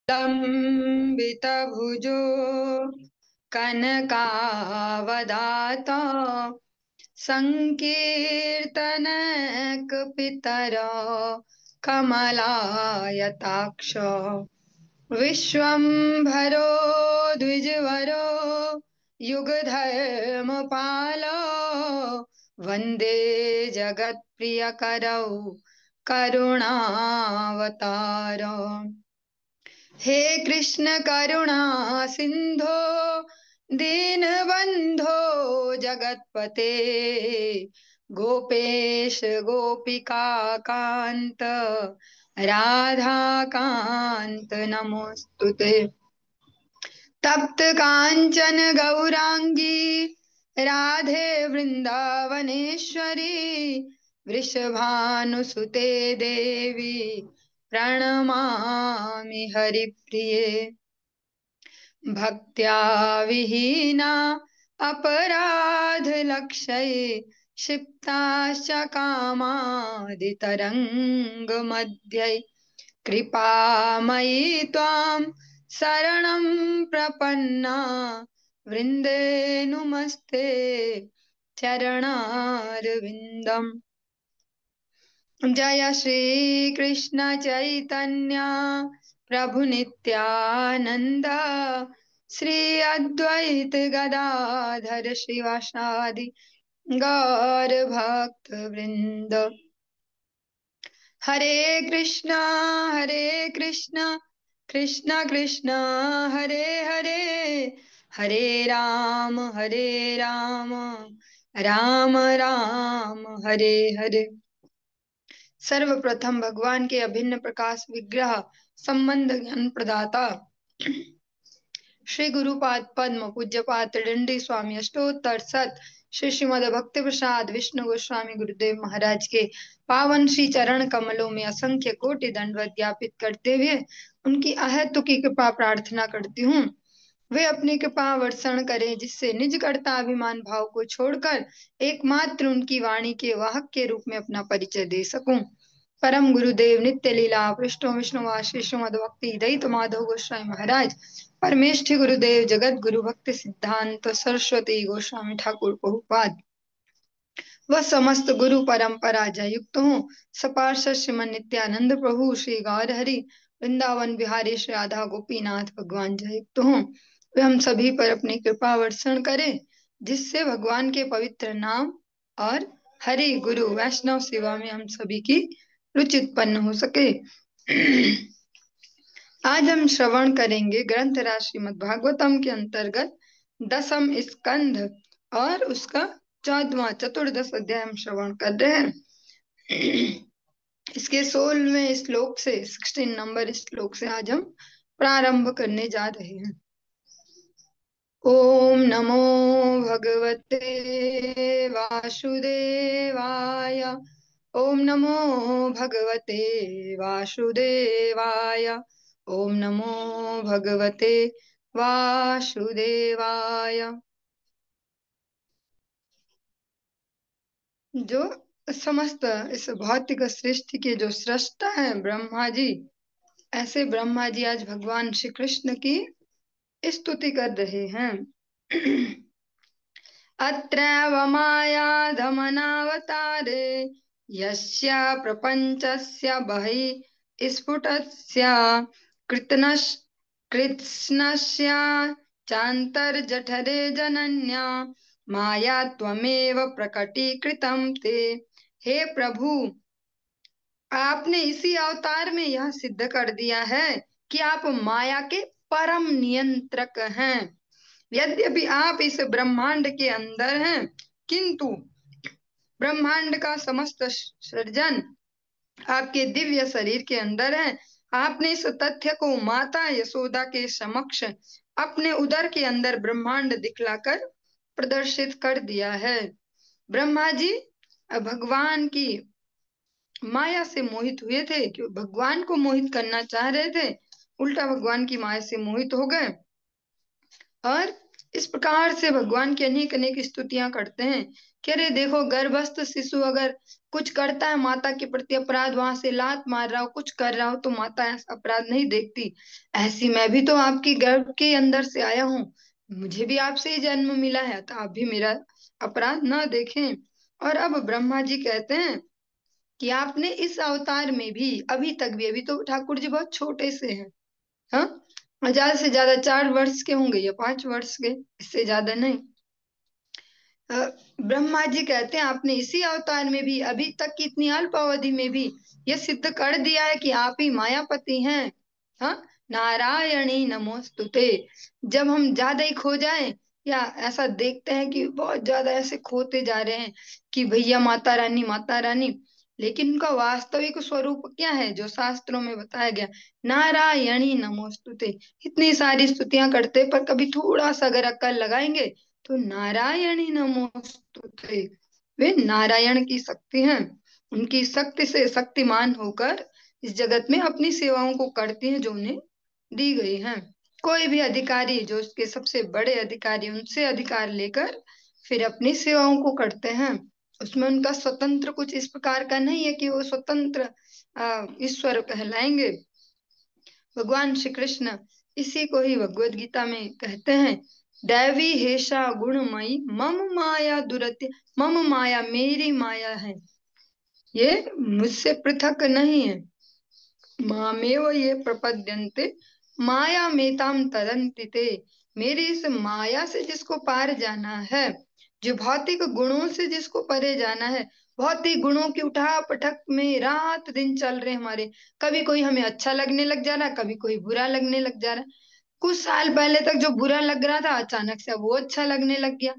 लम्बितभुजो कनकावदाता संकीर्तनैकपितरो कमलायताक्ष विश्वम्भरो द्विजवरो युगधर्मपालो वन्दे जगत्प्रियकरौ करुणावतारो। हे कृष्ण करुणा सिंधो दीनबंधो जगतपते गोपेश गोपिका कांत राधा कांत नमोस्तुते। तप्त कांचन गौरांगी राधे वृंदावनेश्वरी वृषभानुसुते देवी प्रणमामि हरिप्रिये। भक्त्या विहीना अपराध लक्षये क्षिप्ताश्च कामादितरंग मध्यै कृपामयी त्वां शरणं प्रपन्ना वृन्दे नुमस्ते चरणारविन्दम्। जय श्री कृष्ण चैतन्य प्रभु नित्यानंद श्री अद्वैत गदाधर श्रीवासादि गौर भक्त वृंद। हरे कृष्णा कृष्ण कृष्ण हरे हरे हरे राम राम राम हरे हरे। सर्वप्रथम भगवान के अभिन्न प्रकाश विग्रह संबंध ज्ञान प्रदाता श्री गुरुपाद पद्म पूज्यपाद त्रिदंडी स्वामी अष्टोत्तर सत श्री श्रीमद भक्ति प्रसाद विष्णु गोस्वामी गुरुदेव महाराज के पावन श्री चरण कमलों में असंख्य कोटि दंडवत ज्ञापित करते हुए उनकी अहेतु की कृपा प्रार्थना करती हूँ। वे अपनी कृपा वर्षण करें जिससे निज कर्ता अभिमान भाव को छोड़कर एकमात्र उनकी वाणी के वाहक के रूप में अपना परिचय दे सकूं। परम गुरुदेव नित्य लीला पृष्ठों विष्णुवासी श्रीमद भक्ति दयित माधव गोस्वामी महाराज परमेष्ठी गुरुदेव जगत गुरु भक्ति सिद्धांत सरस्वती गोस्वामी ठाकुर प्रभुपाद वह समस्त गुरु परंपरा जयुक्त हूँ। सपार्षद श्रीमन नित्यानंद प्रभु श्री गौर हरि वृंदावन बिहारी श्री राधा गोपीनाथ भगवान जयुक्त हूँ। वे हम सभी पर अपनी कृपा वर्षण करें जिससे भगवान के पवित्र नाम और हरि गुरु वैष्णव सेवा में हम सभी की रुचि उत्पन्न हो सके। आज हम श्रवण करेंगे ग्रंथ राज श्रीमद् भागवतम के अंतर्गत दसम स्कंध और उसका 14वां चतुर्दश अध्याय हम श्रवण कर रहे हैं। इसके 16वें श्लोक से 16 नंबर श्लोक से आज हम प्रारंभ करने जा रहे हैं। ओम नमो भगवते वासुदेवाय ओम नमो भगवते वासुदेवाय ओम नमो भगवते वासुदेवाय। जो समस्त इस भौतिक सृष्टि के जो सृष्टा है ब्रह्मा जी, ऐसे ब्रह्मा जी आज भगवान श्री कृष्ण की स्तुति कर रहे हैं। अत्रैव मायाधमनावतारे यस्य प्रपञ्चस्य बहिः स्फुटस्य कृत्स्नस्य चान्तर्जठरे जनन्या माया त्वमेव प्रकटीकृतं ते। हे प्रभु, आपने इसी अवतार में यह सिद्ध कर दिया है कि आप माया के परम नियंत्रक हैं। यद्यपि आप इस ब्रह्मांड के अंदर हैं, किंतु ब्रह्मांड का समस्त सृजन आपके दिव्य शरीर के अंदर है। आपने इस तथ्य को माता यशोदा के समक्ष अपने उदर के अंदर ब्रह्मांड दिखलाकर प्रदर्शित कर दिया है। ब्रह्मा जी भगवान की माया से मोहित हुए थे, कि भगवान को मोहित करना चाह रहे थे, उल्टा भगवान की माया से मोहित हो गए और इस प्रकार से भगवान की अनेक अनेक स्तुतियां करते हैं कि अरे देखो, गर्भस्थ शिशु अगर कुछ करता है माता के प्रति अपराध, वहां से लात मार रहा हो, कुछ कर रहा हो, तो माता ऐसा अपराध नहीं देखती। ऐसी मैं भी तो आपकी गर्भ के अंदर से आया हूँ, मुझे भी आपसे ही जन्म मिला है, तो आप भी मेरा अपराध ना देखें। और अब ब्रह्मा जी कहते हैं कि आपने इस अवतार में भी अभी तक भी, अभी तो ठाकुर जी बहुत छोटे से हैं, हाँ, ज्यादा से ज्यादा 4 वर्ष के होंगे या 5 वर्ष के, इससे ज्यादा नहीं। अ, ब्रह्मा जी कहते हैं आपने इसी अवतार में भी, अभी तक की इतनी अल्प अवधि में भी ये सिद्ध कर दिया है कि आप ही मायापति हैं। हाँ, नारायणी नमोस्तुते। जब हम ज्यादा ही खो जाएं, या ऐसा देखते हैं कि बहुत ज्यादा ऐसे खोते जा रहे हैं कि भैया माता रानी माता रानी, लेकिन उनका वास्तविक स्वरूप क्या है जो शास्त्रों में बताया गया, नारायणी नमोस्तुते। इतनी सारी स्तुतियां करते पर कभी थोड़ा सा अगर अक्ल लगाएंगे तो नारायणी नमोस्तुते, वे नारायण की शक्ति हैं। उनकी शक्ति से शक्तिमान होकर इस जगत में अपनी सेवाओं को करती हैं जो उन्हें दी गई हैं। कोई भी अधिकारी जो उसके सबसे बड़े अधिकारी, उनसे अधिकार लेकर फिर अपनी सेवाओं को करते हैं। उसमें उनका स्वतंत्र कुछ इस प्रकार का नहीं है कि वो स्वतंत्र ईश्वर कहलाएंगे। भगवान श्री कृष्ण इसी को ही भगवत गीता में कहते हैं, दैवी हेषा गुणमयी मम माया दुरत्य। मम माया मेरी माया है, ये मुझसे पृथक नहीं है। मामेव ये प्रपद्यन्ते माया मेताम तरन्ति ते। मेरी इस माया से जिसको पार जाना है, जो भौतिक गुणों से जिसको परे जाना है, भौतिक गुणों की उठा पटक में रात दिन चल रहे हमारे, कभी कोई हमें अच्छा लगने लग जा रहा है, कभी कोई बुरा लगने लग जा रहा है। कुछ साल पहले तक जो बुरा लग रहा था अचानक से अब वो अच्छा लगने लग गया।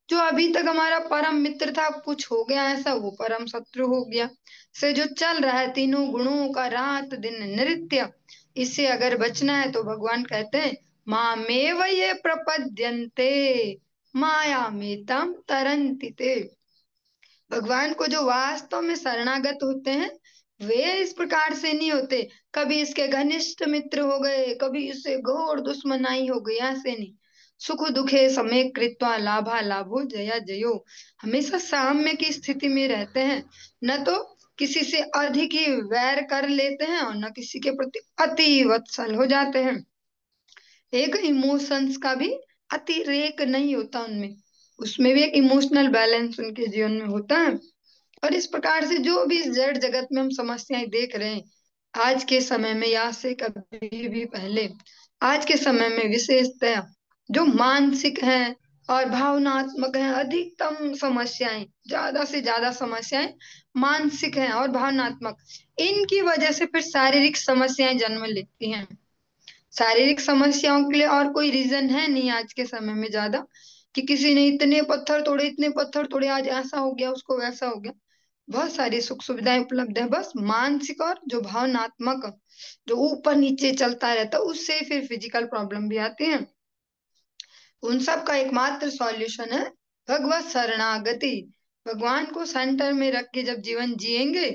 जो अभी तक हमारा परम मित्र था अब कुछ हो गया ऐसा, वो परम शत्रु हो गया। से जो चल रहा है तीनों गुणों का रात दिन नृत्य, इससे अगर बचना है तो भगवान कहते हैं मामेव ये प्रपद्यन्ते माया मेताम तरन्ति ते। भगवान को जो वास्तव में शरणागत होते हैं वे इस प्रकार से नहीं होते, कभी इसके घनिष्ठ मित्र हो गए, कभी इससे घोर दुश्मनाई हो गई, ऐसे नहीं। सुख दुखे समे कृत्वा लाभा लाभो जया जयो, हमेशा साम्य की स्थिति में रहते हैं। न तो किसी से अधिक ही वैर कर लेते हैं और न किसी के प्रति अति वत्सल हो जाते हैं। एक इमोशंस का भी अतिरेक नहीं होता उनमें, उसमें भी एक इमोशनल बैलेंस उनके जीवन में होता है। और इस प्रकार से जो भी इस जड़ जगत में हम समस्याएं देख रहे हैं आज के समय में या से कभी भी पहले, आज के समय में विशेषतः जो मानसिक हैं और भावनात्मक हैं, अधिकतम समस्याएं, ज्यादा से ज्यादा समस्याएं मानसिक हैं और भावनात्मक, इनकी वजह से फिर शारीरिक समस्याएं जन्म लेती हैं। शारीरिक समस्याओं के लिए और कोई रीजन है नहीं आज के समय में ज्यादा, कि किसी ने इतने पत्थर तोड़े इतने पत्थर तोड़े आज ऐसा हो गया उसको वैसा हो गया। बहुत सारी सुख सुविधाएं उपलब्ध है, बस मानसिक और जो भावनात्मक जो ऊपर नीचे चलता रहता है उससे फिर फिजिकल प्रॉब्लम भी आती है। उन सब का एकमात्र सॉल्यूशन है भगवत शरणागति। भगवान को सेंटर में रख के जब जीवन जिएंगे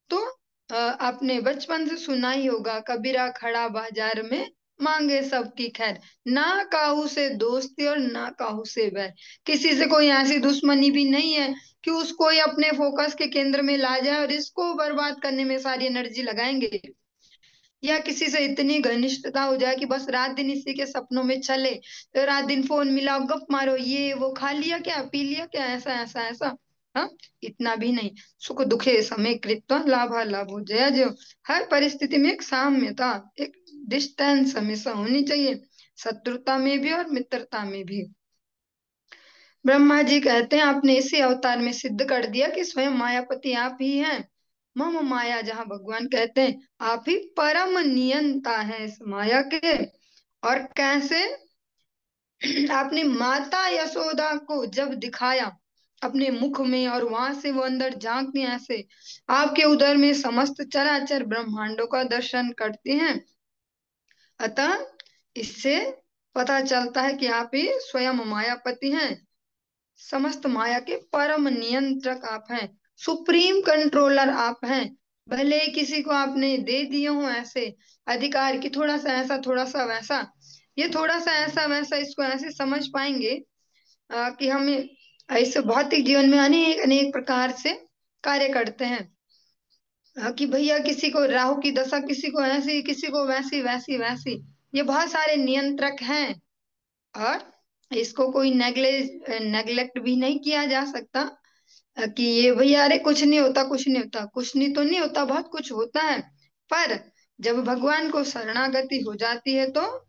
तो आपने बचपन से सुना ही होगा, कबीरा खड़ा बाजार में मांगे सबकी खैर, ना काहू से दोस्ती और ना काहू से बैर। किसी से कोई ऐसी दुश्मनी भी नहीं है कि उसको ही अपने फोकस के केंद्र में ला जाए और इसको बर्बाद करने में सारी एनर्जी लगाएंगे, या किसी से इतनी घनिष्ठता हो जाए कि बस रात दिन इसी के सपनों में चले, तो रात दिन फोन मिलाओ गप मारो, ये वो खा लिया क्या पी लिया क्या ऐसा ऐसा ऐसा। हाँ, इतना भी नहीं। सुख दुखे समय कृत्वा लाभा लाभो जया जयो। हर परिस्थिति में एक साम्यता, एक डिस्टेंस हमेशा होनी चाहिए, शत्रुता में भी और मित्रता में भी। ब्रह्मा जी कहते हैं आपने इसी अवतार में सिद्ध कर दिया कि स्वयं मायापति आप ही हैं। मम माया, जहाँ भगवान कहते हैं आप ही परम नियंता है इस माया के। और कैसे आपने माता यशोदा को जब दिखाया अपने मुख में और वहां से वो अंदर झांकती हैं, ऐसे आपके उदर में समस्त चराचर ब्रह्मांडों का दर्शन करती हैं। अतः इससे पता चलता है कि आप ही स्वयं मायापति हैं, समस्त माया के परम नियंत्रक आप हैं, सुप्रीम कंट्रोलर आप हैं। भले ही किसी को आपने दे दिए हो ऐसे अधिकार कि थोड़ा सा ऐसा थोड़ा सा वैसा, ये थोड़ा सा ऐसा वैसा इसको ऐसे समझ पाएंगे कि हमें ऐसे भौतिक जीवन में अनेक अनेक प्रकार से कार्य करते हैं। कि भैया किसी को राहु की दशा, किसी को ऐसी, किसी को वैसी वैसी वैसी, ये बहुत सारे नियंत्रक हैं। और इसको कोई नेग्लेक्ट भी नहीं किया जा सकता कि ये भैया अरे कुछ नहीं होता, कुछ नहीं होता, कुछ नहीं तो नहीं होता, बहुत कुछ होता है। पर जब भगवान को शरणागति हो जाती है तो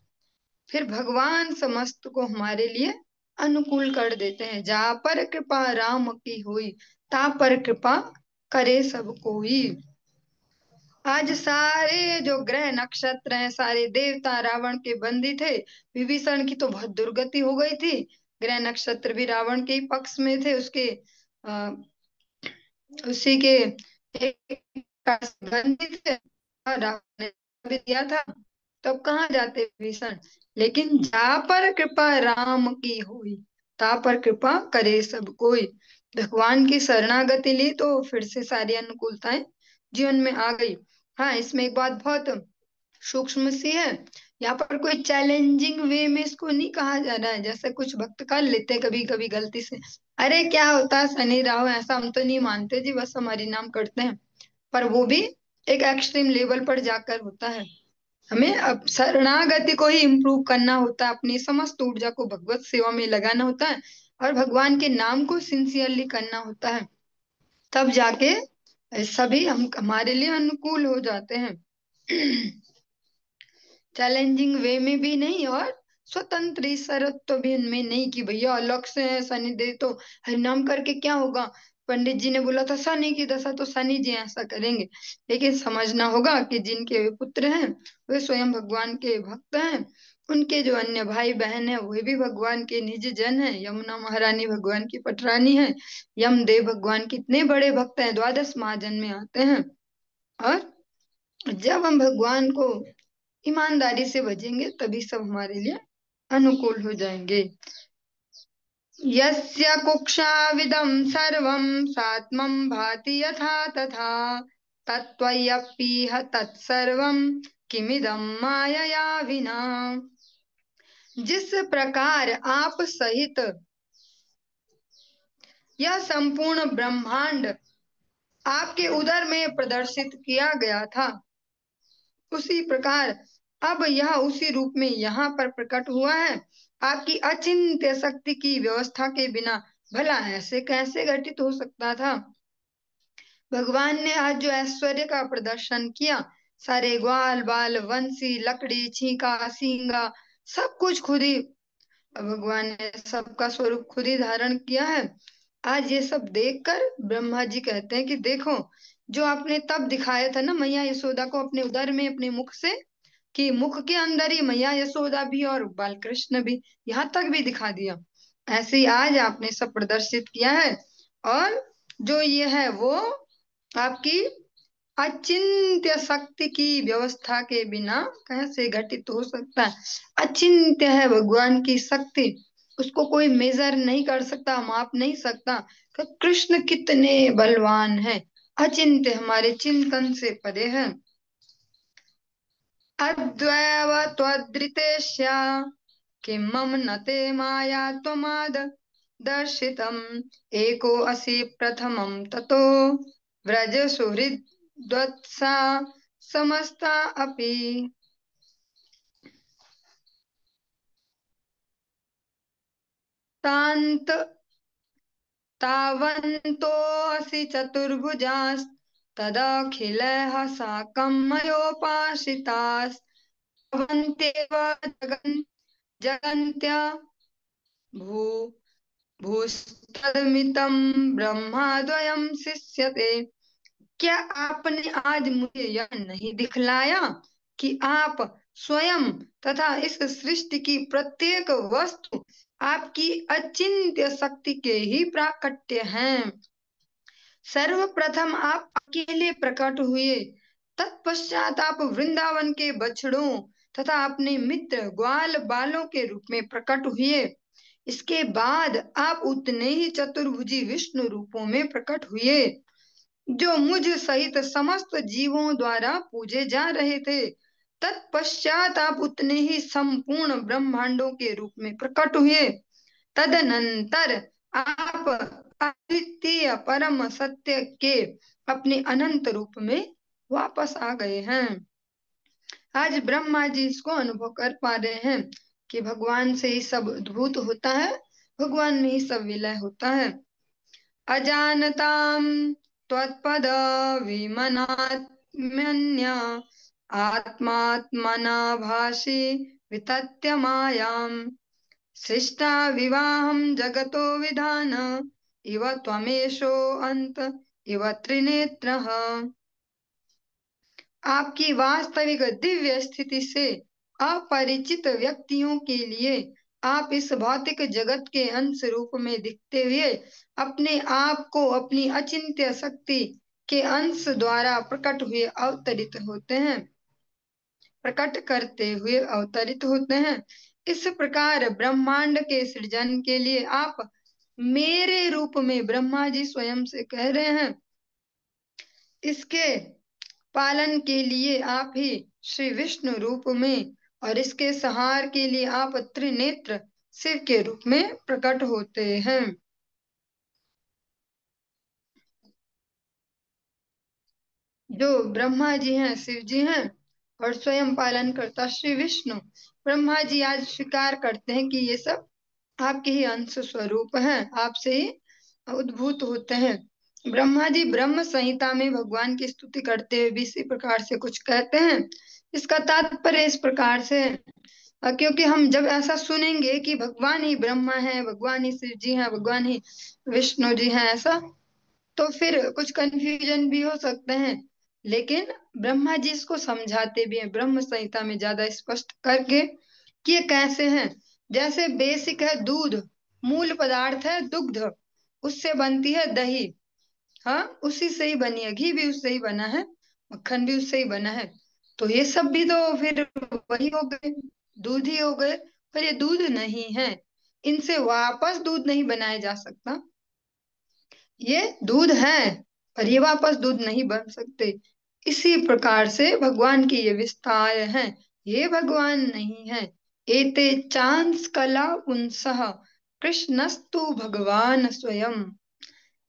फिर भगवान समस्त को हमारे लिए अनुकूल कर देते हैं। जा पर कृपा राम की हुई, ता पर कृपा करे सब कोई। आज सारे जो ग्रह नक्षत्र हैं, सारे देवता रावण के बंदी थे। विभीषण की तो बहुत दुर्गति हो गई थी। ग्रह नक्षत्र भी रावण के ही पक्ष में थे, उसके आ, उसी के एक बंदी थे, और रावण ने भी दिया था। तब कहाँ जाते विभीषण। लेकिन जा पर कृपा राम की हुई, ता पर कृपा करे सब कोई। भगवान की शरणागति ली तो फिर से सारी अनुकूलताएं जीवन में आ गई। हाँ, इसमें एक बात बहुत सूक्ष्म सी है। यहाँ पर कोई चैलेंजिंग वे में इसको नहीं कहा जा रहा है, जैसे कुछ भक्त कर लेते हैं कभी कभी गलती से, अरे क्या होता है शनि राहु, ऐसा हम तो नहीं मानते जी, बस हम हरि नाम करते हैं। पर वो भी एक एक्सट्रीम लेवल पर जाकर होता है। हमें अब शरणागति को ही इम्प्रूव करना होता है, अपनी समस्त ऊर्जा को भगवत सेवा में लगाना होता है, और भगवान के नाम को सिंसियरली करना होता है। तब जाके सभी हम हमारे लिए अनुकूल हो जाते हैं। चैलेंजिंग वे में भी नहीं, और स्वतंत्र ईश्वरत्व भी इनमें नहीं कि भैया अलग से है शनि दे तो हरिनाम करके क्या होगा। पंडित जी ने बोला था शनि की दशा, तो शनि जी ऐसा करेंगे। लेकिन समझना होगा कि जिनके वे पुत्र हैं वे स्वयं भगवान के भक्त हैं। उनके जो अन्य भाई बहन है वे भी भगवान के निज जन है। यमुना महारानी भगवान की पटरानी है। यमदेव भगवान कितने बड़े भक्त हैं, द्वादश महाजन में आते हैं। और जब हम भगवान को ईमानदारी से भजेंगे तभी सब हमारे लिए अनुकूल हो जाएंगे। यस्य कुक्षाविदं सर्वं सात्मं भाति यथा तथा, तत्त्वय्यपीह तत्सर्वं किमिदं मायया विना। जिस प्रकार आप सहित यह संपूर्ण ब्रह्मांड आपके उदर में प्रदर्शित किया गया था, उसी प्रकार अब यह उसी रूप में यहाँ पर प्रकट हुआ है। आपकी अचिंत्य शक्ति की व्यवस्था के बिना भला ऐसे कैसे घटित हो सकता था। भगवान ने आज जो ऐश्वर्य का प्रदर्शन किया, सारे ग्वाल बाल वंशी लकड़ी छीका सींगा सब कुछ खुद ही भगवान ने सबका स्वरूप खुद ही धारण किया है। आज ये सब देखकर ब्रह्मा जी कहते हैं कि देखो, जो आपने तब दिखाया था ना मैया यशोदा को अपने उदर में अपने मुख से, कि मुख के अंदर ही मैया यशोदा भी और बाल कृष्ण भी, यहाँ तक भी दिखा दिया। ऐसे ही आज आपने सब प्रदर्शित किया है। और जो ये है वो आपकी अचिंत्य शक्ति की व्यवस्था के बिना कैसे घटित हो सकता है। अचिंत्य है भगवान की शक्ति, उसको कोई मेजर नहीं कर सकता, माप नहीं सकता कि कृष्ण कितने बलवान है। अचिंत्य हमारे चिंतन से परे है। अद्वैव त्वदृतेश्या किं मम न ते माया त्वमाद दर्शितम् एको असि प्रथमं ततो व्रज सुहृद्वत्सा समस्ता अपि। तान्त तावन्तोऽसि चतुर्भुजास्तदखिलः साकं मयोपाश्रितास्त्वन्त्येव जगन्त्य भू भूस्तदमितं ब्रह्माद्वयं शिष्यते। क्या आपने आज मुझे यह नहीं दिखलाया कि आप स्वयं तथा इस सृष्टि की प्रत्येक वस्तु आपकी अचिंत्य शक्ति के ही प्राकट्य हैं। सर्वप्रथम आप अकेले प्रकट हुए, तत्पश्चात आप वृंदावन के बछड़ों तथा अपने मित्र ग्वाल बालों के रूप में प्रकट हुए। इसके बाद आप उतने ही चतुर्भुजी विष्णु रूपों में प्रकट हुए, जो मुझ सहित समस्त जीवों द्वारा पूजे जा रहे थे। तत्पश्चात आप उतने ही संपूर्ण ब्रह्मांडों के रूप में प्रकट हुए। तदनंतर आप अद्वितीय परम सत्य के अपने अनंत रूप में वापस आ गए हैं। आज ब्रह्मा जी इसको अनुभव कर पा रहे हैं कि भगवान से ही सब उद्भूत होता है, भगवान में ही सब विलय होता है। अजानताम त्वत्पद विमनात्मन्य आत्मात्मना भाषे वितत्य मायाम सृष्टा विवाहं जगतो विधान इव त्वमेशो अंत इव त्रिनेत्रः। आपकी वास्तविक दिव्य स्थिति से अपरिचित व्यक्तियों के लिए आप इस भौतिक जगत के अंश रूप में दिखते हुए अपने आप को अपनी अचिंत्य शक्ति के अंश द्वारा प्रकट करते हुए अवतरित होते हैं। इस प्रकार ब्रह्मांड के सृजन के लिए आप मेरे रूप में ब्रह्मा जी स्वयं से कह रहे हैं। इसके पालन के लिए आप ही श्री विष्णु रूप में और इसके संहार के लिए आप त्रिनेत्र शिव के रूप में प्रकट होते हैं। जो ब्रह्मा जी हैं, शिव जी हैं और स्वयं पालन करता श्री विष्णु। ब्रह्मा जी आज स्वीकार करते हैं कि ये सब आपके ही अंश स्वरूप हैं, आपसे ही उद्भूत होते हैं। ब्रह्मा जी ब्रह्म संहिता में भगवान की स्तुति करते हुए भी इसी प्रकार से कुछ कहते हैं। इसका तात्पर्य इस प्रकार से है, क्योंकि हम जब ऐसा सुनेंगे कि भगवान ही ब्रह्मा है, भगवान ही शिव जी हैं, भगवान ही विष्णु जी हैं, ऐसा तो फिर कुछ कंफ्यूजन भी हो सकते हैं। लेकिन ब्रह्मा जी इसको समझाते भी हैं ब्रह्म संहिता में ज्यादा स्पष्ट करके कि ये कैसे हैं। जैसे बेसिक है दूध, मूल पदार्थ है दुग्ध, उससे बनती है दही, हाँ उसी से ही बनी है, घी भी उससे ही बना है, मक्खन भी उससे ही बना है। तो ये सब भी तो फिर वही हो गए, दूध ही हो गए, पर ये दूध नहीं है, इनसे वापस दूध नहीं बनाया जा सकता। ये दूध है पर ये वापस दूध नहीं बन सकते। इसी प्रकार से भगवान की ये विस्तार है, ये भगवान नहीं है। एते चांस कला पुंसः कृष्णस्तु भगवान स्वयं।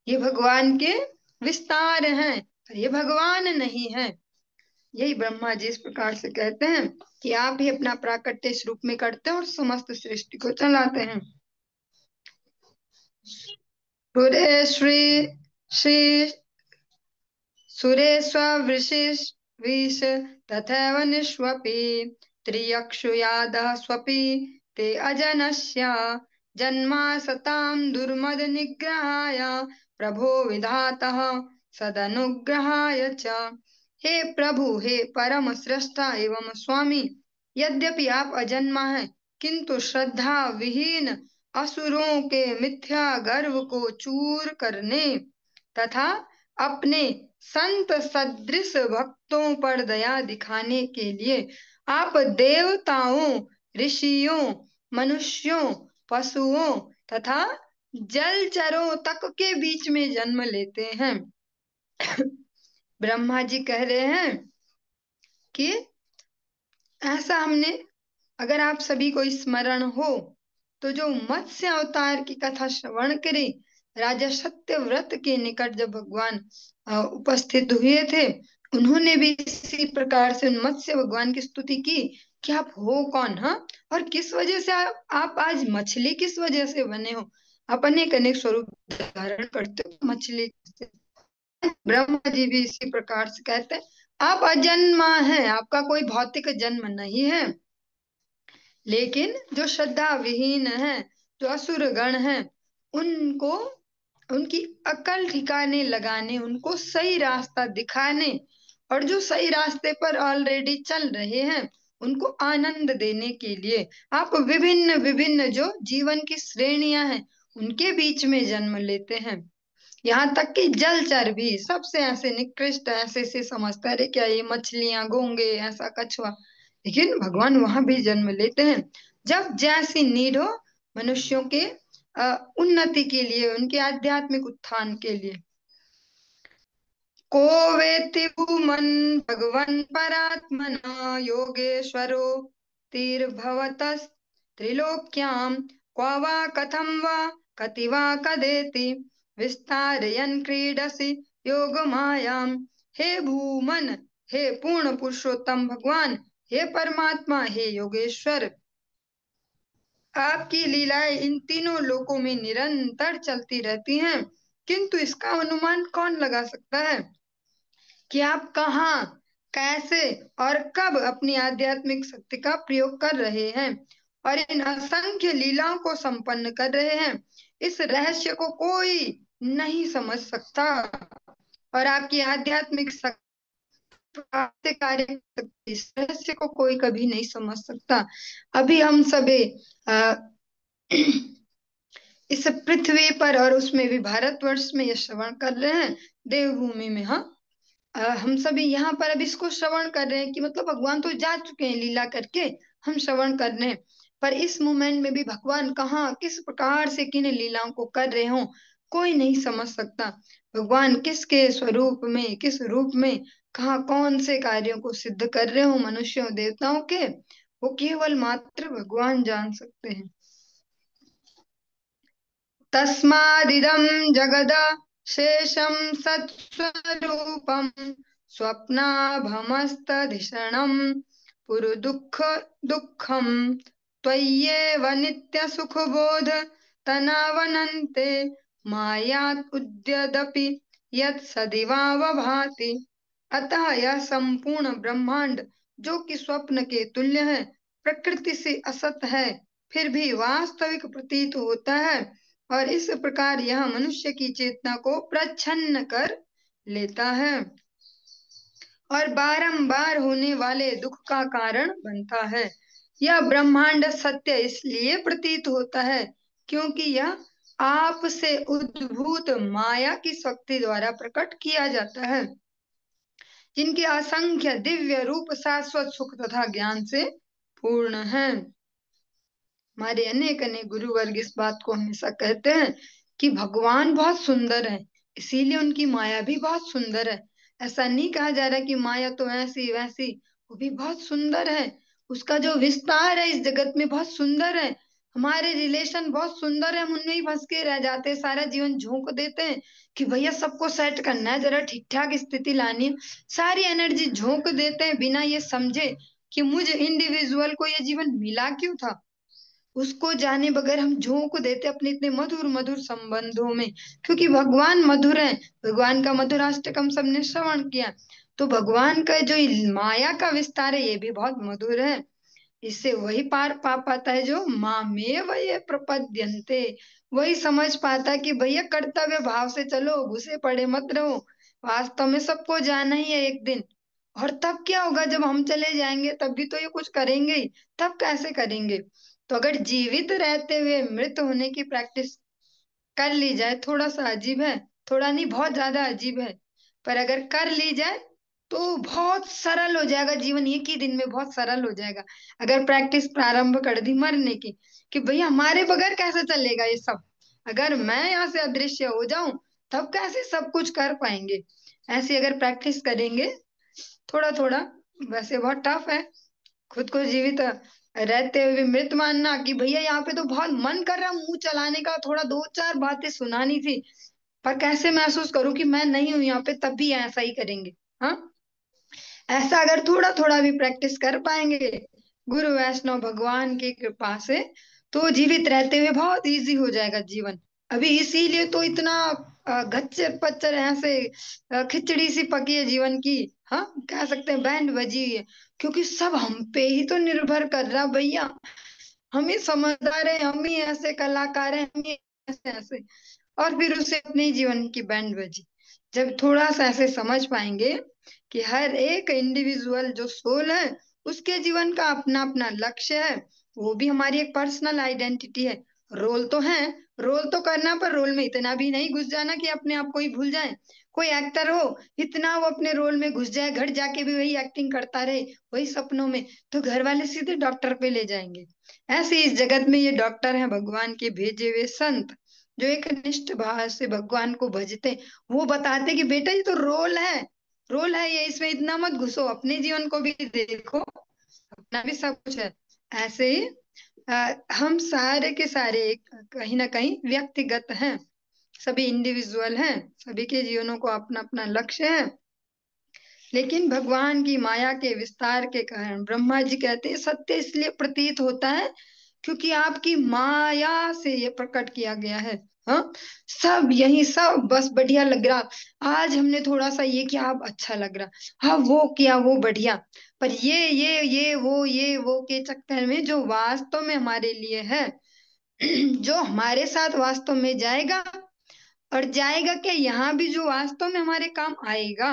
ये भगवान के विस्तार हैं, पर ये भगवान नहीं है। यही ब्रह्मा जी इस प्रकार से कहते हैं कि आप ही अपना प्राकट्य इस रूप में करते हैं और समस्त सृष्टि को चलाते हैं। पूरे श्री श्री सुरेष्ववृषिष तथैव निष्वपि त्र्यक्षुयादः स्वपि ते अजनस्य जन्मा सतां दुर्मद निग्रहाय प्रभो विधातः सदनुग्रहाय च। हे प्रभु, हे परम श्रेष्ठा एवं स्वामी, यद्यपि आप अजन्मा हैं किंतु श्रद्धा विहीन असुरों के मिथ्या गर्व को चूर करने तथा अपने संत सदृश भक्तों पर दया दिखाने के लिए आप देवताओं, ऋषियों, मनुष्यों, पशुओं तथा जलचरों तक के बीच में जन्म लेते हैं। ब्रह्मा जी कह रहे हैं कि ऐसा हमने, अगर आप सभी को स्मरण हो तो जो मत्स्य अवतार की कथा श्रवण करें, राजा सत्यव्रत के निकट जब भगवान उपस्थित हुए थे, उन्होंने भी इसी प्रकार से उन मत्स्य भगवान की स्तुति की कि आप हो कौन, हाँ, और किस वजह से आप आज मछली किस वजह से बने हो, आप अनेक अनेक स्वरूप धारण करते हो मछली से। ब्रह्मा जी भी इसी प्रकार से कहते हैं आप अजन्मा हैं, आपका कोई भौतिक जन्म नहीं है, लेकिन जो श्रद्धा विहीन है, जो असुर गण हैं, उनको उनकी अकल ठिकाने लगाने, उनको सही रास्ता दिखाने और जो सही रास्ते पर ऑलरेडी चल रहे हैं उनको आनंद देने के लिए आप विभिन्न विभिन्न जो जीवन की श्रेणियां हैं उनके बीच में जन्म लेते हैं। यहाँ तक कि जलचर भी सबसे ऐसे निकृष्ट ऐसे से समझता है, अरे क्या ये मछलियां, घोंगे, ऐसा कछुआ, लेकिन भगवान वहां भी जन्म लेते हैं जब जैसी नीड हो मनुष्यों के उन्नति के लिए, उनके आध्यात्मिक उत्थान के लिए। को वेत्ति भूमन् भगवन् परात्मना योगेश्वरो तीर्भवतस्त्रिलोक्यां क्व वा कथं वा कति वा कदेति विस्तारयन् क्रीडसि योगमायां। हे भूमन, हे पूर्ण पुरुषोत्तम भगवान, हे परमात्मा, हे योगेश्वर, आपकी लीलाएं इन तीनों लोकों में निरंतर चलती रहती हैं, किंतु इसका अनुमान कौन लगा सकता है कि आप कहाँ, कैसे और कब अपनी आध्यात्मिक शक्ति का प्रयोग कर रहे हैं और इन असंख्य लीलाओं को संपन्न कर रहे हैं। इस रहस्य को कोई नहीं समझ सकता और आपकी आध्यात्मिक शक्ति से कार्य कर सकती है। इस रहस्य को कोई कभी नहीं समझ सकता। अभी हम सभी इस पृथ्वी पर और उसमें भी भारतवर्ष में ये श्रवण कर रहे हैं, देवभूमि में। हाँ, हम सभी यहाँ पर अब इसको श्रवण कर रहे हैं कि मतलब भगवान तो जा चुके हैं लीला करके, हम श्रवण कर रहे हैं, पर इस मोमेंट में भी भगवान कहाँ, किस प्रकार से किन लीलाओं को कर रहे हो, कोई नहीं समझ सकता। भगवान किसके स्वरूप में, किस रूप में, कहाँ कौन से कार्यों को सिद्ध कर रहे हो मनुष्यों देवताओं के, वो केवल मात्र भगवान जान सकते हैं। तस्मादिदं जगद शेषं सत्स्वरूपं स्वप्नाभमस्तधिषणं पुरुदुःख दुःखं त्वय्येव नित्यसुखबोध तनावनन्ते मायात् उद्यदपि यत् सदिवावभाति। अतः यह संपूर्ण ब्रह्मांड, जो कि स्वप्न के तुल्य है, प्रकृति से असत है, फिर भी वास्तविक प्रतीत होता है, और इस प्रकार यह मनुष्य की चेतना को प्रच्छन्न कर लेता है और बारंबार होने वाले दुख का कारण बनता है। यह ब्रह्मांड सत्य इसलिए प्रतीत होता है क्योंकि यह आप से उद्भूत माया की शक्ति द्वारा प्रकट किया जाता है, जिनके असंख्य दिव्य रूप शाश्वत सुख तथा ज्ञान से पूर्ण है। हमारे अनेक अनेक गुरु वर्ग इस बात को हमेशा कहते हैं कि भगवान बहुत सुंदर है, इसीलिए उनकी माया भी बहुत सुंदर है। ऐसा नहीं कहा जा रहा कि माया तो ऐसी वैसी, वो भी बहुत सुंदर है। उसका जो विस्तार है इस जगत में बहुत सुंदर है। हमारे रिलेशन बहुत सुंदर है, हम उनमें ही फंस के रह जाते हैं, सारा जीवन झोंक देते हैं कि भैया सबको सेट करना है, जरा ठीक ठाक स्थिति लानी है, सारी एनर्जी झोंक देते हैं बिना ये समझे कि मुझे इंडिविजुअल को ये जीवन मिला क्यों था। उसको जाने बगैर हम झोंक देते अपने इतने मधुर मधुर संबंधों में, क्योंकि भगवान मधुर है। भगवान का मधुर अष्टकम सबने श्रवण किया, तो भगवान का जो माया का विस्तार है ये भी बहुत मधुर है। इससे वही पार पा पाता है जो मामेव ये प्रपद्यन्ते, वही समझ पाता है कि भैया कर्तव्य भाव से चलो, घुसे पड़े मत रहो, वास्तव में सबको जाना ही है एक दिन। और तब क्या होगा, जब हम चले जाएंगे तब भी तो ये कुछ करेंगे ही, तब कैसे करेंगे। तो अगर जीवित रहते हुए मृत होने की प्रैक्टिस कर ली जाए, थोड़ा सा अजीब है, थोड़ा नहीं बहुत ज्यादा अजीब है, पर अगर कर ली जाए तो बहुत सरल हो जाएगा जीवन, एक ही दिन में बहुत सरल हो जाएगा। अगर प्रैक्टिस प्रारंभ कर दी मरने की कि भैया हमारे बगैर कैसे चलेगा ये सब, अगर मैं यहाँ से अदृश्य हो जाऊं तब कैसे सब कुछ कर पाएंगे। ऐसी अगर प्रैक्टिस करेंगे थोड़ा थोड़ा, वैसे बहुत टफ है खुद को जीवित रहते हुए मृत मानना कि भैया यहाँ पे तो बहुत मन कर रहा मुंह चलाने का, थोड़ा दो चार बातें सुनानी थी, पर कैसे महसूस करूं कि मैं नहीं हूं यहाँ पे, तब भी ऐसा ही करेंगे। हाँ, ऐसा अगर थोड़ा थोड़ा भी प्रैक्टिस कर पाएंगे गुरु वैष्णव भगवान की कृपा से, तो जीवित रहते हुए बहुत इजी हो जाएगा जीवन। अभी इसीलिए तो इतना गच्चर पच्चर ऐसे खिचड़ी सी पकी है जीवन की। हाँ, कह सकते हैं बैंड बजी हुई है, क्योंकि सब हम पे ही तो निर्भर कर रहा भैया। हम ही समझदार है, हम ही ऐसे कलाकार हैं, हम ही ऐसे ऐसे, और फिर उसे अपने जीवन की बैंड बजी। जब थोड़ा सा ऐसे समझ पाएंगे कि हर एक इंडिविजुअल जो सोल है उसके जीवन का अपना अपना लक्ष्य है, वो भी हमारी एक पर्सनल आइडेंटिटी है। रोल तो है, रोल तो करना, पर रोल में इतना भी नहीं घुस जाना कि अपने आप को ही भूल जाए। कोई एक्टर हो, इतना वो अपने रोल में घुस जाए, घर जाके भी वही एक्टिंग करता रहे, वही सपनों में, तो घर वाले सीधे डॉक्टर पे ले जाएंगे। ऐसे इस जगत में ये डॉक्टर हैं भगवान के भेजे हुए संत, जो एक निष्ठ भाव से भगवान को भजते हैं, वो बताते कि बेटा ये तो रोल है, रोल है ये, इसमें इतना मत घुसो, अपने जीवन को भी देखो, अपना भी सब कुछ है। ऐसे ही हम सारे के सारे कहीं ना कहीं व्यक्तिगत हैं, सभी इंडिविजुअल हैं, सभी के जीवनों को अपना अपना लक्ष्य है। लेकिन भगवान की माया के विस्तार के कारण ब्रह्मा जी कहते हैं सत्य इसलिए प्रतीत होता है क्योंकि आपकी माया से ये प्रकट किया गया है। हाँ, सब यही सब बस बढ़िया लग रहा, आज हमने थोड़ा सा ये किया अब अच्छा लग रहा, हाँ वो किया वो बढ़िया, पर ये वो के चक्कर में जो वास्तव में हमारे लिए है, जो हमारे साथ वास्तव में जाएगा, और जाएगा क्या, यहाँ भी जो वास्तव में हमारे काम आएगा,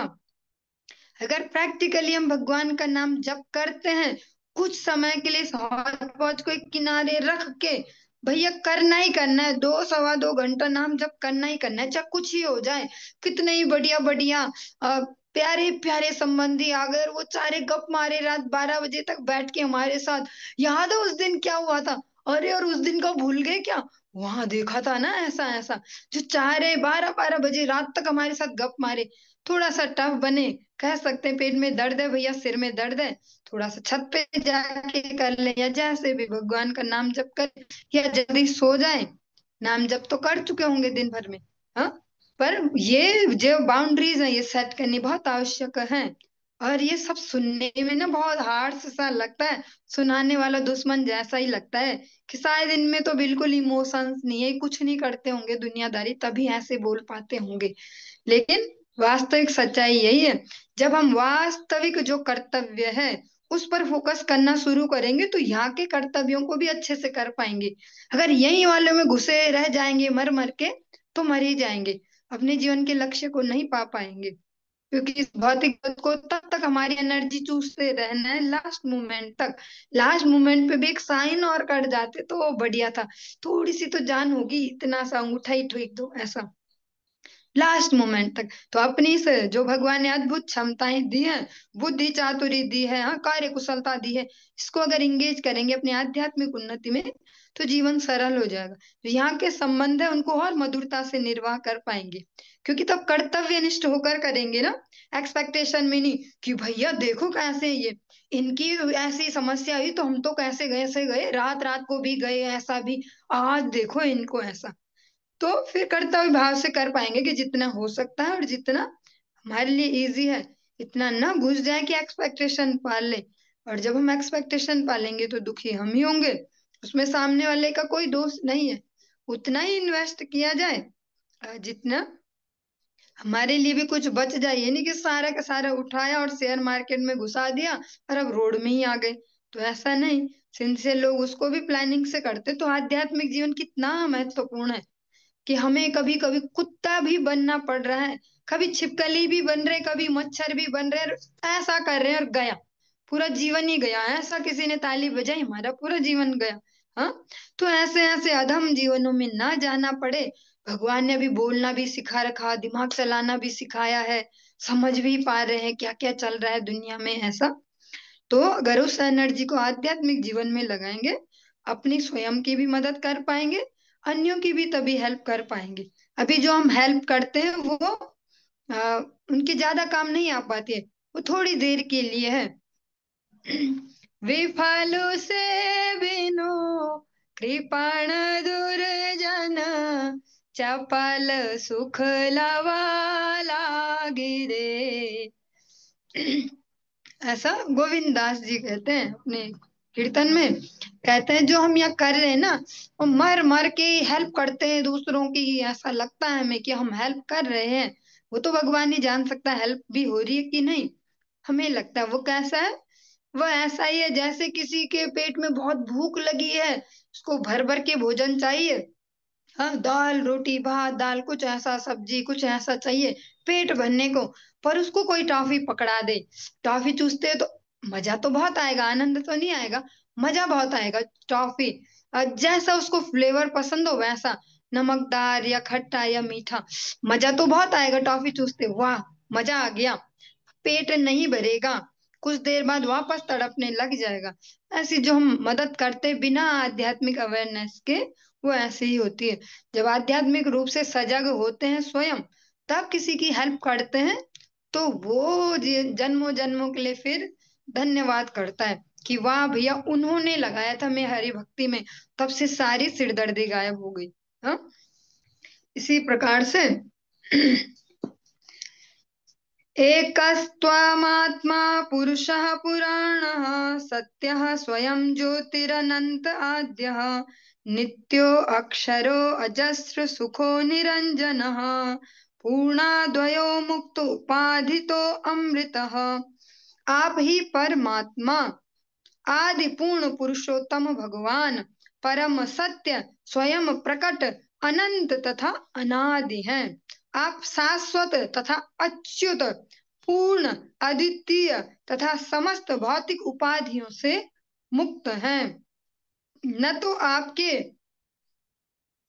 अगर प्रैक्टिकली हम भगवान का नाम जप करते हैं, कुछ समय के लिए हाथ पांच को एक किनारे रख के, भैया करना ही करना है, 2 सवा 2 घंटा नाम जप करना ही करना है, चाहे कुछ ही हो जाए, कितने ही बढ़िया बढ़िया प्यारे प्यारे संबंधी अगर वो चारे गप मारे रात 12 बजे तक बैठ के हमारे साथ, याद है उस दिन क्या हुआ था, अरे और उस दिन का भूल गए क्या, वहां देखा था ना ऐसा ऐसा, जो चाह रहे 12 12 बजे रात तक हमारे साथ गप मारे, थोड़ा सा टफ बने, कह सकते हैं पेट में दर्द है भैया, सिर में दर्द है, थोड़ा सा छत पे जाके कर ले, या जैसे भी भगवान का नाम जप कर, या जल्दी सो जाए, नाम जप तो कर चुके होंगे दिन भर में। हाँ, पर ये जो बाउंड्रीज है ये सेट करनी बहुत आवश्यक है। और ये सब सुनने में ना बहुत हार्श सा लगता है, सुनाने वाला दुश्मन जैसा ही लगता है, कि शायद इनमें तो बिल्कुल इमोशंस नहीं है, कुछ नहीं करते होंगे दुनियादारी, तभी ऐसे बोल पाते होंगे। लेकिन वास्तविक सच्चाई यही है, जब हम वास्तविक जो कर्तव्य है उस पर फोकस करना शुरू करेंगे तो यहाँ के कर्तव्यों को भी अच्छे से कर पाएंगे। अगर यही वाले में घुसे रह जाएंगे मर मर के, तो मर ही जाएंगे, अपने जीवन के लक्ष्य को नहीं पा पाएंगे, क्योंकि इस भौतिक जगत को तब तक हमारी एनर्जी चूसते रहना है लास्ट मोमेंट तक, लास्ट मोमेंट पे भी एक साइन और कर जाते तो वो बढ़िया था, थोड़ी सी तो जान होगी, इतना सा अंगूठा ही ठोक दो ऐसा, लास्ट मोमेंट तक। तो अपनी से जो भगवान ने अद्भुत क्षमताएं दी है, बुद्धि चातुरी दी है, हाँ कार्य कुशलता दी है, इसको अगर इंगेज करेंगे अपनी आध्यात्मिक उन्नति में, तो जीवन सरल हो जाएगा, तो यहाँ के संबंध है उनको और मधुरता से निर्वाह कर पाएंगे, क्योंकि तब कर्तव्यनिष्ठ होकर करेंगे ना, एक्सपेक्टेशन में नहीं कि भैया देखो कैसे ये, इनकी ऐसी समस्या हुई तो हम तो कैसे गए, ऐसे गए रात रात को भी गए, ऐसा भी, आज देखो इनको ऐसा, तो फिर कर्तव्य भाव से कर पाएंगे कि जितना हो सकता है और जितना हमारे लिए इजी है, इतना ना घुस जाए कि एक्सपेक्टेशन पाल ले, और जब हम एक्सपेक्टेशन पालेंगे तो दुखी हम ही होंगे, उसमें सामने वाले का कोई दोष नहीं है, उतना ही इन्वेस्ट किया जाए जितना हमारे लिए भी कुछ बच जाए, ये नहीं कि सारा का सारा उठाया और शेयर मार्केट में घुसा दिया और अब रोड में ही आ गए, तो ऐसा नहीं, सिंसियर लोग उसको भी प्लानिंग से करते, तो आध्यात्मिक जीवन कितना महत्वपूर्ण है, कि हमें कभी कभी कुत्ता भी बनना पड़ रहा है, कभी छिपकली भी बन रहे, कभी मच्छर भी बन रहे, ऐसा कर रहे हैं और गया, पूरा जीवन ही गया, ऐसा किसी ने ताली बजाई हमारा पूरा जीवन गया। हाँ, तो ऐसे ऐसे अधम जीवनों में ना जाना पड़े, भगवान ने अभी बोलना भी सिखा रखा, दिमाग चलाना भी सिखाया है, समझ भी पा रहे हैं क्या क्या चल रहा है दुनिया में ऐसा, तो अगर उस एनर्जी को आध्यात्मिक जीवन में लगाएंगे, अपनी स्वयं की भी मदद कर पाएंगे, अन्यों की भी तभी हेल्प कर पाएंगे। अभी जो हम हेल्प करते हैं वो उनकी ज्यादा काम नहीं आ पाती है, वो थोड़ी देर के लिए है। विफल से बिनु कृपण दुर्जन, चपल सुख लवा लागी रे। ऐसा गोविंद दास जी कहते हैं अपने कीर्तन में, कहते हैं जो हम यहाँ कर रहे हैं ना, वो मर मर के हेल्प करते हैं दूसरों की, ऐसा लगता है हमें कि हम हेल्प कर रहे हैं, वो तो भगवान ही जान सकता है हेल्प भी हो रही है कि नहीं, हमें लगता है वो कैसा है, वो ऐसा ही है जैसे किसी के पेट में बहुत भूख लगी है, उसको भर भर के भोजन चाहिए, हाँ दाल रोटी भात दाल कुछ ऐसा सब्जी कुछ ऐसा चाहिए पेट भरने को, पर उसको कोई टॉफी पकड़ा दे, टॉफी चूसते तो मजा तो बहुत आएगा, आनंद तो नहीं आएगा, मजा बहुत आएगा टॉफी, जैसा उसको फ्लेवर पसंद हो वैसा, नमकदार या खट्टा या मीठा, मजा तो बहुत आएगा टॉफी चूसते, वाह मजा आ गया, पेट नहीं भरेगा, कुछ देर बाद वापस तड़पने लग जाएगा। ऐसी जो हम मदद करते बिना आध्यात्मिक अवेयरनेस के, वो ऐसे ही होती है। जब आध्यात्मिक रूप से सजग होते हैं स्वयं, तब किसी की हेल्प करते हैं, तो वो जन्मों जन्मों के लिए फिर धन्यवाद करता है कि वाह भैया, उन्होंने लगाया था मैं हरि भक्ति में, तब से सारी सिरदर्दी गायब हो गई। हाँ, इसी प्रकार से एकस्त्वमात्मा पुरुषः पुराणः सत्यः स्वयं ज्योतिरनन्त आद्यः नित्यो अक्षरो अजस्र सुखो निरञ्जनः पूर्णाद्वयो मुक्तो उपाधितो अमृतः। आप ही परमात्मा, आदि पूर्ण पुरुषोत्तम भगवान, परम सत्य, स्वयं प्रकट, अनंत तथा अनादि हैं। आप शाश्वत तथा अच्युत, पूर्ण, अद्वितीय तथा समस्त भौतिक उपाधियों से मुक्त हैं। न तो आपके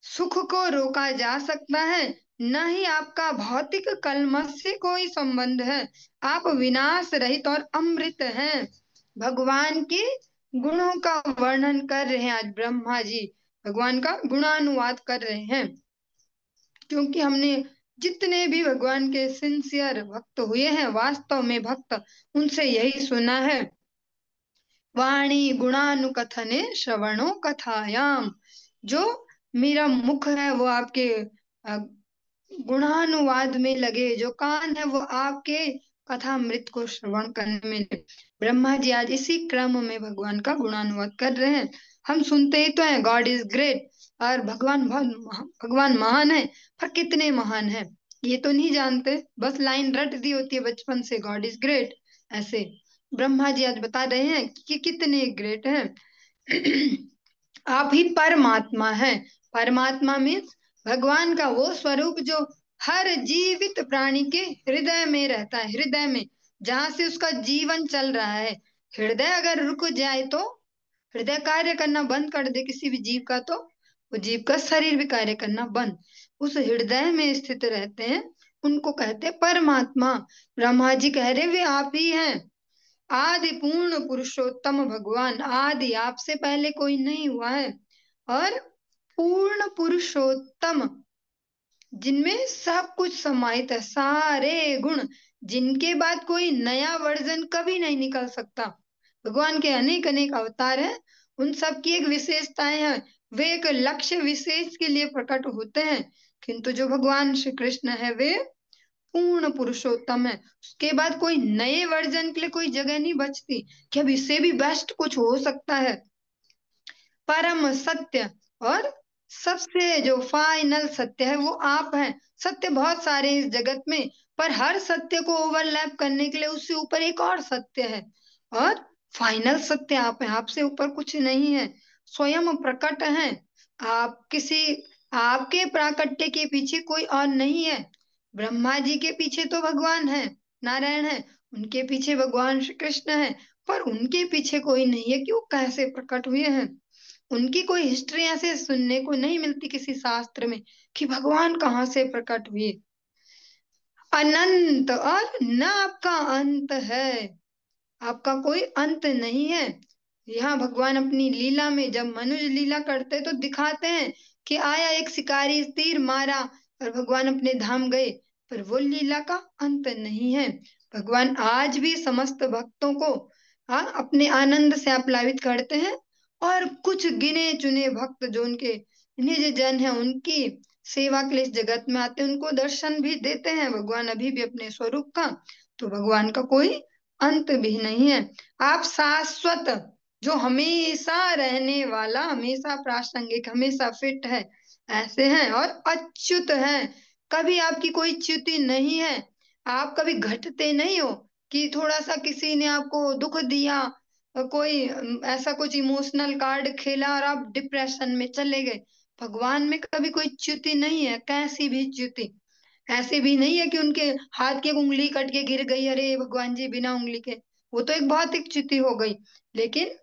सुख को रोका जा सकता है, न ही आपका भौतिक कलमश से कोई संबंध है। आप विनाश रहित और अमृत हैं। भगवान के गुणों का वर्णन कर रहे हैं आज ब्रह्मा जी, भगवान का गुणानुवाद कर रहे हैं। क्योंकि हमने जितने भी भगवान के सिंसियर भक्त हुए हैं, वास्तव में भक्त, उनसे यही सुना है, वाणी गुणानुकथने श्रवणो कथायाम। जो मेरा मुख है वो आपके अ, गुणानुवाद में लगे, जो कान है वो आपके कथामृत को श्रवण करने में लगे। ब्रह्मा जी आज इसी क्रम में भगवान का गुणानुवाद कर रहे हैं। हम सुनते ही तो हैं गॉड इज ग्रेट, और भगवान महान है, पर कितने महान है ये तो नहीं जानते, बस लाइन रट दी होती है बचपन से, गॉड इज ग्रेट। ऐसे ब्रह्मा जी आज बता रहे हैं कि कितने ग्रेट हैं। आप ही परमात्मा है। परमात्मा मीन्स भगवान का वो स्वरूप जो हर जीवित प्राणी के हृदय में रहता है, हृदय में, जहां से उसका जीवन चल रहा है। हृदय अगर रुक जाए तो, हृदय कार्य करना बंद कर दे किसी भी जीव का, तो वो जीव का शरीर भी कार्य करना बंद। उस हृदय में स्थित रहते हैं, उनको कहते हैं परमात्मा। ब्रह्मा जी कह रहे वे आप ही हैं, आदि पूर्ण पुरुषोत्तम भगवान। आदि, आपसे पहले कोई नहीं हुआ है, और पूर्ण पुरुषोत्तम, जिनमें सब कुछ समाहित है, सारे गुण, जिनके बाद कोई नया वर्जन कभी नहीं निकल सकता। भगवान के अनेक अनेक अवतार हैं, उन सब की एक विशेषताएं हैं, वे एक लक्ष्य विशेष के लिए प्रकट होते हैं। किंतु जो भगवान श्री कृष्ण है वे पूर्ण पुरुषोत्तम है। उसके बाद कोई नए वर्जन के लिए कोई जगह नहीं बचती कि अब इससे भी बेस्ट कुछ हो सकता है। परम सत्य, और सबसे जो फाइनल सत्य है वो आप हैं। सत्य बहुत सारे हैं इस जगत में, पर हर सत्य को ओवरलैप करने के लिए उससे ऊपर एक और सत्य है, और फाइनल सत्य आप हैं, आपसे ऊपर कुछ नहीं है। स्वयं प्रकट हैं आप, किसी आपके प्राकट्य के पीछे कोई और नहीं है। ब्रह्मा जी के पीछे तो भगवान है, नारायण है, उनके पीछे भगवान श्री कृष्ण है, पर उनके पीछे कोई नहीं है कि वो कैसे प्रकट हुए हैं। उनकी कोई हिस्ट्री ऐसे सुनने को नहीं मिलती किसी शास्त्र में कि भगवान कहाँ से प्रकट हुए। अनंत, और न आपका अंत है, आपका कोई अंत नहीं है। यहाँ भगवान अपनी लीला में जब मनुज लीला करते तो दिखाते हैं कि आया एक शिकारी, तीर मारा और भगवान अपने धाम गए, पर वो लीला का अंत नहीं है। भगवान आज भी समस्त भक्तों को अपने आनंद से आप्लावित करते हैं, और कुछ गिने चुने भक्त जो उनके निज जन है, उनकी सेवा के लिए इस जगत में आते हैं, उनको दर्शन भी देते हैं भगवान अभी भी अपने स्वरूप का। तो भगवान का कोई अंत भी नहीं है। आप शाश्वत, जो हमेशा रहने वाला, हमेशा प्रासंगिक, हमेशा फिट है, ऐसे हैं। और अच्युत हैं, कभी आपकी कोई च्युति नहीं है। आप कभी घटते नहीं हो कि थोड़ा सा किसी ने आपको दुख दिया, कोई ऐसा कुछ इमोशनल कार्ड खेला और आप डिप्रेशन में चले गए। भगवान में कभी कोई च्युति नहीं है, कैसी भी च्युति। ऐसे भी नहीं है कि उनके हाथ की एक उंगली कट के गिर गई, अरे भगवान जी बिना उंगली के, वो तो एक भौतिक च्युति हो गई। लेकिन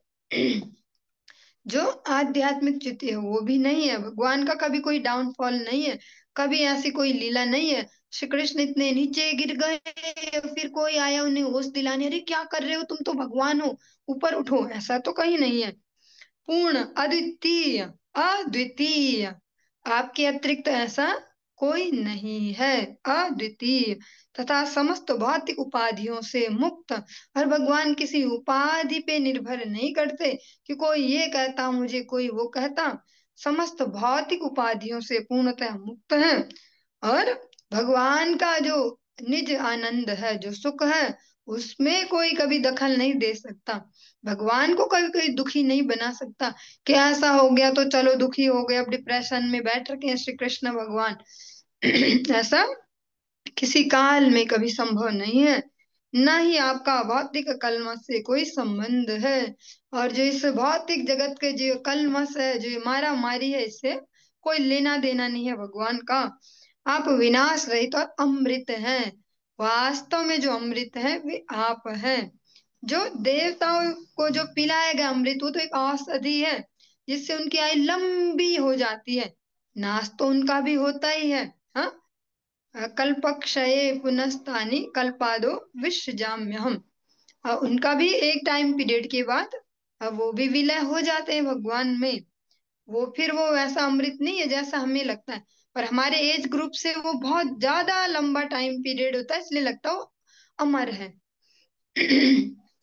जो आध्यात्मिक च्युति है वो भी नहीं है। भगवान का कभी कोई डाउनफॉल नहीं है, कभी ऐसी कोई लीला नहीं है श्री कृष्ण इतने नीचे गिर गए, फिर कोई आया उन्हें होश दिलाने, अरे क्या कर रहे हो, तुम तो भगवान हो, ऊपर उठो। ऐसा तो कहीं नहीं है। पूर्ण अद्वितीय, अद्वितीय, आपके अतिरिक्त ऐसा कोई नहीं है, अद्वितीय तथा समस्त भौतिक उपाधियों से मुक्त। और भगवान किसी उपाधि पे निर्भर नहीं करते कि कोई ये कहता मुझे, कोई वो कहता। समस्त भौतिक उपाधियों से पूर्णतः मुक्त है। और भगवान का जो निज आनंद है, जो सुख है, उसमें कोई कभी दखल नहीं दे सकता। भगवान को कभी कोई दुखी नहीं बना सकता कि ऐसा हो गया तो चलो दुखी हो गए, अब डिप्रेशन में बैठ रखे हैं श्री कृष्ण भगवान। ऐसा किसी काल में कभी संभव नहीं है। न ही आपका भौतिक कलमश से कोई संबंध है। और जो इस भौतिक जगत के जो कलमश है, जो ये मारा मारी है, इससे कोई लेना देना नहीं है भगवान का। आप विनाश रहित और अमृत हैं। वास्तव में जो अमृत है वे आप हैं। जो देवताओं को जो पिलाया गया अमृत, वो तो एक औषधि है जिससे उनकी आयु लंबी हो जाती है। नाश तो उनका भी होता ही है। हाँ, कल्पक्षये पुनस्तानि कल्पादो विसृजाम्यहम्। उनका भी एक टाइम पीरियड के बाद वो भी विलय हो जाते हैं भगवान में। वो फिर वो वैसा अमृत नहीं है जैसा हमें लगता है। पर हमारे एज ग्रुप से वो बहुत ज्यादा लंबा टाइम पीरियड होता है, इसलिए लगता है वो अमर है।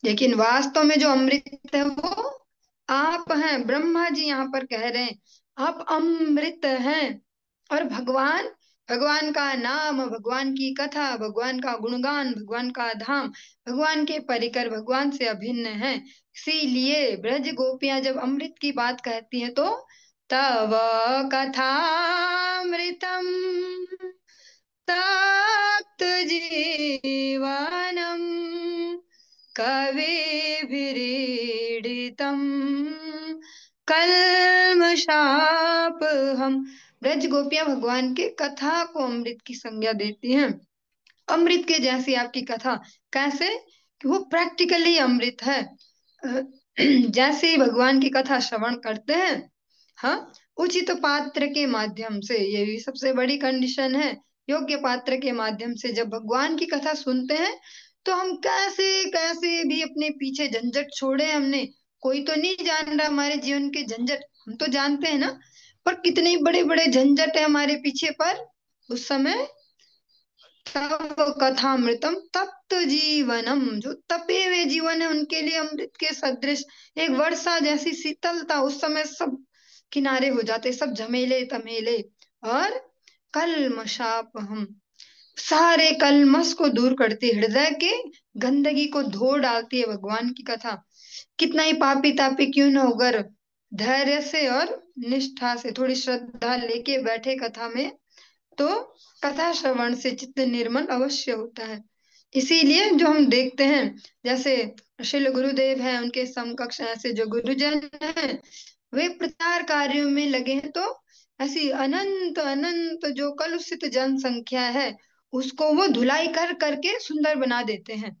लेकिन वास्तव में जो अमृत है वो आप हैं। ब्रह्मा जी यहाँ पर कह रहे हैं आप अमृत हैं। और भगवान, भगवान का नाम, भगवान की कथा, भगवान का गुणगान, भगवान का धाम, भगवान के परिकर भगवान से अभिन्न है। इसीलिए ब्रज गोपियां जब अमृत की बात कहती हैं तो तव कथामृतम तप्त जीवनम कविभिरीडितम कल्मषापहम्। ब्रज गोपियां भगवान के कथा को अमृत की संज्ञा देती हैं। अमृत के जैसी आपकी कथा। कैसे कि वो प्रैक्टिकली अमृत है। अ, जैसे ही भगवान की कथा श्रवण करते हैं, हाँ, उचित पात्र के माध्यम से, ये भी सबसे बड़ी कंडीशन है। योग्य पात्र के माध्यम से जब भगवान की कथा सुनते हैं तो हम कैसे कैसे भी अपने पीछे झंझट छोड़े हमने। कोई तो नहीं जान रहा हमारे जीवन के झंझट, हम तो जानते हैं ना। पर कितने बड़े बड़े झंझट है हमारे पीछे, पर उस समय तब कथामृतम तप्त जीवनम, जो तपे हुए जीवन है उनके लिए अमृत के सदृश एक वर्षा जैसी शीतलता। उस समय सब किनारे हो जाते, सब झमेले तमेले। और कल्मषाप हम, सारे कलमश को दूर करती है, हृदय के गंदगी को धो डालती है भगवान की कथा। कितना ही पापी तापी क्यों न होकर धैर्य से और निष्ठा से थोड़ी श्रद्धा लेके बैठे कथा में, तो कथा श्रवण से चित्त निर्मल अवश्य होता है। इसीलिए जो हम देखते हैं, जैसे श्रील गुरुदेव हैं, उनके समकक्ष ऐसे जो गुरुजन हैं, वे प्रचार कार्यों में लगे हैं, तो ऐसी अनंत अनंत जो कलुषित जनसंख्या है उसको वो धुलाई कर करके सुंदर बना देते हैं।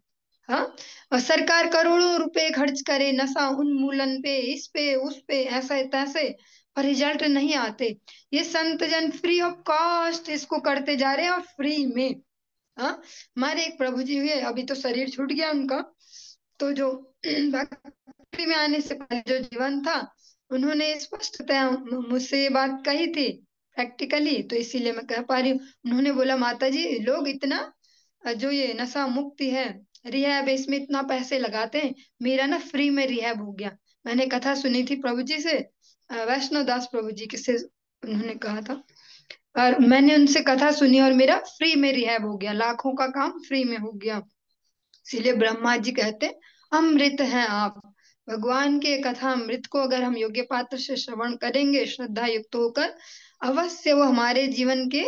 हाँ, और सरकार करोड़ों रुपए खर्च करे नशा उन्मूलन पे, इस पे उस पे, ऐसा तैसे, पर रिजल्ट नहीं आते। ये संत जन फ्री ऑफ कॉस्ट इसको करते जा रहे हैं, और फ्री में। हाँ, हमारे एक प्रभु जी हुए, अभी तो शरीर छूट गया उनका, तो जो भक्ति में आने से पहले जो जीवन था, उन्होंने स्पष्टतः मुझसे ये बात कही थी प्रैक्टिकली, तो इसीलिए मैं कह पा रही हूँ। उन्होंने बोला माता जी, लोग इतना जो ये नशा मुक्ति है, रिहैब, इसमें इतना पैसे लगाते हैं, मेरा ना फ्री में रिहैब हो गया। मैंने कथा सुनी थी प्रभु जी से, वैष्णव दास प्रभु जी के से उन्होंने कहा था, और मैंने उनसे कथा सुनी और मेरा फ्री में रिहैब हो गया, लाखों का काम फ्री में हो गया। इसीलिए ब्रह्मा जी कहते अमृत हैं आप। भगवान के कथा अमृत को अगर हम योग्य पात्र से श्रवण करेंगे, श्रद्धा युक्त होकर, अवश्य वो हमारे जीवन के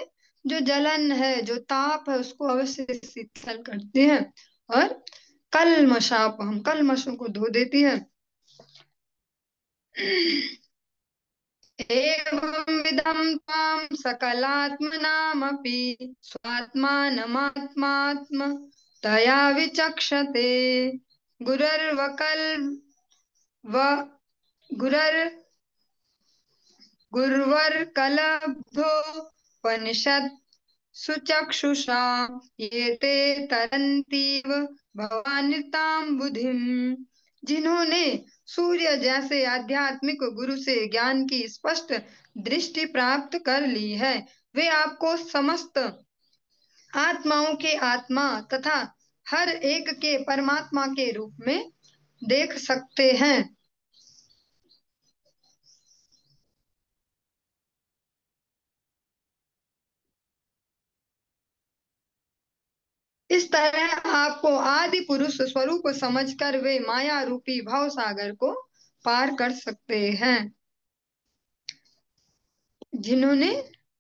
जो जलन है, जो ताप है, उसको अवश्य शीतल करते हैं। और कल्मषाप, हम कल्मषों को धो देती है। एवं विधम त्वां सकलात्मनामपि स्वात्मानमात्मात्म तया विचक्षते गुरर्वकल व गुरर गुर्वर कलब्धो उपनिषद सुचक्षुषा ये ते तरन्तीव भवानिताम बुधिम। जिन्होंने सूर्य जैसे आध्यात्मिक गुरु से ज्ञान की स्पष्ट दृष्टि प्राप्त कर ली है, वे आपको समस्त आत्माओं के आत्मा तथा हर एक के परमात्मा के रूप में देख सकते हैं। इस तरह आपको आदि पुरुष स्वरूप समझकर वे माया रूपी भव सागर को पार कर सकते हैं। जिन्होंने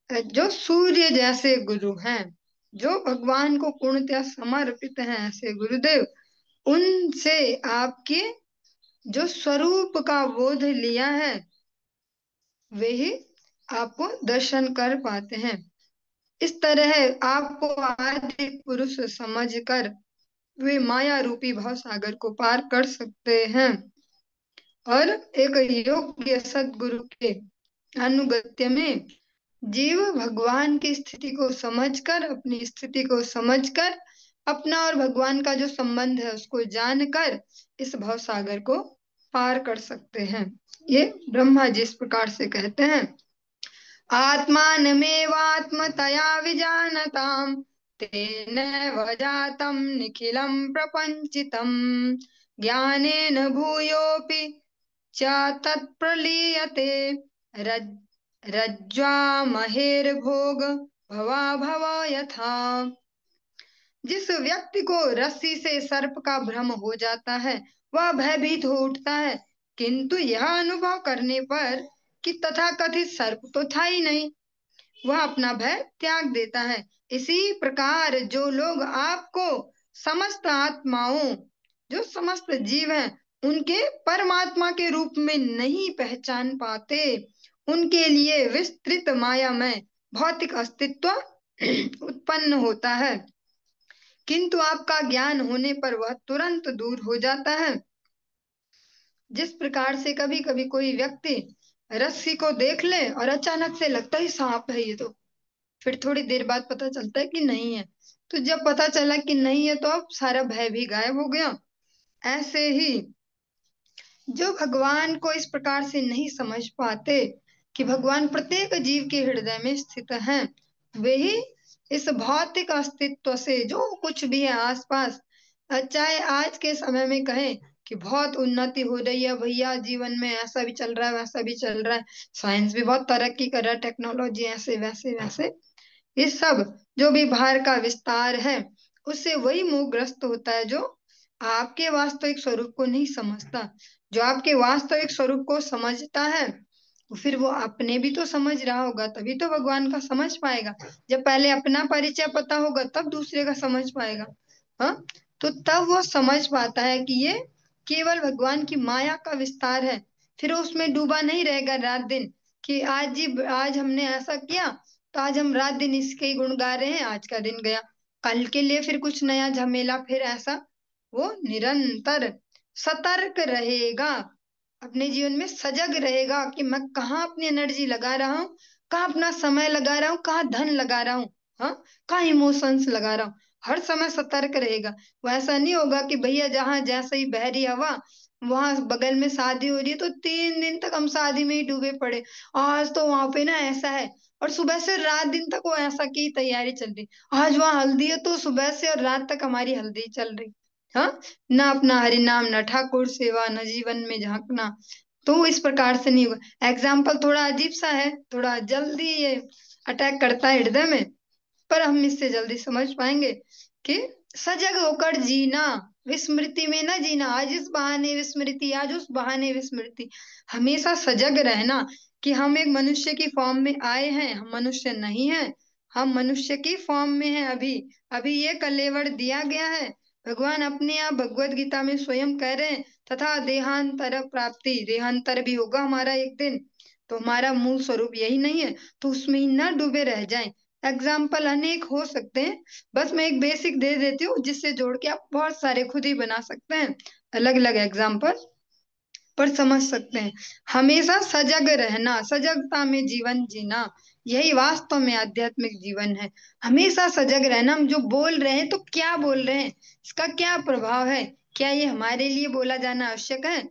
जो सूर्य जैसे गुरु हैं, जो भगवान को पूर्णतः समर्पित हैं, ऐसे गुरुदेव, उनसे आपके जो स्वरूप का बोध लिया है वे ही आपको दर्शन कर पाते हैं। इस तरह आपको आदि पुरुष समझकर वे माया रूपी भव सागर को पार कर सकते हैं और एक योग्य सद्गुरु के अनुगत्य में जीव भगवान की स्थिति को समझकर, अपनी स्थिति को समझकर, अपना और भगवान का जो संबंध है उसको जानकर इस भव सागर को पार कर सकते हैं। ये ब्रह्मा जी इस प्रकार से कहते हैं। आत्मानमेवात्मतया विजानताम् तेनैव जातं निखिलं प्रपञ्चितम् ज्ञानेन भूयोऽपि च तत्प्रलीयते रज्ज्वामहेर्भोग भवाभव यथा। जिस व्यक्ति को रस्सी से सर्प का भ्रम हो जाता है वह भयभीत हो उठता है, किंतु यह अनुभव करने पर कि तथाकथित सर्प तो था ही नहीं, वह अपना भय त्याग देता है। इसी प्रकार जो लोग आपको समस्त आत्माओं, जो समस्त जीव हैं, उनके परमात्मा के रूप में नहीं पहचान पाते, उनके लिए विस्तृत माया में भौतिक अस्तित्व उत्पन्न होता है, किंतु आपका ज्ञान होने पर वह तुरंत दूर हो जाता है। जिस प्रकार से कभी कभी कोई व्यक्ति रस्सी को देख ले और अचानक से लगता है सांप है ये, तो फिर थोड़ी देर बाद पता चलता है कि नहीं है, तो जब पता चला कि नहीं है तो अब सारा भय भी गायब हो गया। ऐसे ही जो भगवान को इस प्रकार से नहीं समझ पाते कि भगवान प्रत्येक जीव के हृदय में स्थित हैं, वे ही इस भौतिक अस्तित्व से जो कुछ भी है आसपास, चाहे आज के समय में कहें कि बहुत उन्नति हो रही है भैया, जीवन में ऐसा भी चल रहा है वैसा भी चल रहा है, साइंस भी बहुत तरक्की कर रहा है, टेक्नोलॉजी ऐसे वैसे वैसे, ये सब जो भी बाहर का विस्तार है उससे वही मोहग्रस्त होता है जो आपके वास्तविक स्वरूप को नहीं समझता। जो आपके वास्तविक स्वरूप को समझता है फिर वो अपने भी तो समझ रहा होगा, तभी तो भगवान का समझ पाएगा। जब पहले अपना परिचय पता होगा तब दूसरे का समझ पाएगा। हाँ, तो तब वो समझ पाता है कि ये केवल भगवान की माया का विस्तार है। फिर वो उसमें डूबा नहीं रहेगा रात दिन कि आज हमने ऐसा किया तो आज हम रात दिन इसके ही गुण गा रहे हैं, आज का दिन गया, कल के लिए फिर कुछ नया झमेला, फिर ऐसा। वो निरंतर सतर्क रहेगा, अपने जीवन में सजग रहेगा कि मैं कहाँ अपनी एनर्जी लगा रहा हूँ, कहाँ अपना समय लगा रहा हूँ, कहाँ धन लगा रहा हूँ, हाँ, कहाँ इमोशंस लगा रहा हूँ। हर समय सतर्क रहेगा। वो ऐसा नहीं होगा कि भैया जहां जैसे ही बह रही हवा, वहां बगल में शादी हो रही है तो 3 दिन तक हम शादी में ही डूबे पड़े, आज तो वहां पे ना ऐसा है, और सुबह से रात दिन तक वो ऐसा की तैयारी चल रही, आज वहां हल्दी है तो सुबह से और रात तक हमारी हल्दी चल रही। हाँ, ना अपना हरि नाम, न ठाकुर सेवा, न जीवन में झांकना, तो इस प्रकार से नहीं होगा। एग्जाम्पल थोड़ा अजीब सा है, थोड़ा जल्दी ये अटैक करता है हृदय में, पर हम इससे जल्दी समझ पाएंगे कि सजग होकर जीना, विस्मृति में न जीना, आज इस बहाने विस्मृति, आज उस बहाने विस्मृति, हमेशा सजग रहना कि हम एक मनुष्य की फॉर्म में आए हैं, हम मनुष्य नहीं हैं, हम मनुष्य की फॉर्म में हैं। अभी अभी ये कलेवर दिया गया है, भगवान अपने आप भगवत गीता में स्वयं कह रहे हैं, तथा देहांतर प्राप्ति, देहांतर भी होगा हमारा एक दिन, तो हमारा मूल स्वरूप यही नहीं है, तो उसमें ही न डूबे रह जाएं। एग्जाम्पल अनेक हो सकते हैं, बस मैं एक बेसिक दे देती हूँ जिससे जोड़ के आप बहुत सारे खुद ही बना सकते हैं अलग अलग एग्जाम्पल। पर समझ सकते हैं। हमेशा सजग रहना, सजगता में जीवन जीना, यही वास्तव में आध्यात्मिक जीवन है। हमेशा सजग रहना, हम जो बोल रहे हैं तो क्या बोल रहे हैं, इसका क्या प्रभाव है, क्या ये हमारे लिए बोला जाना आवश्यक है,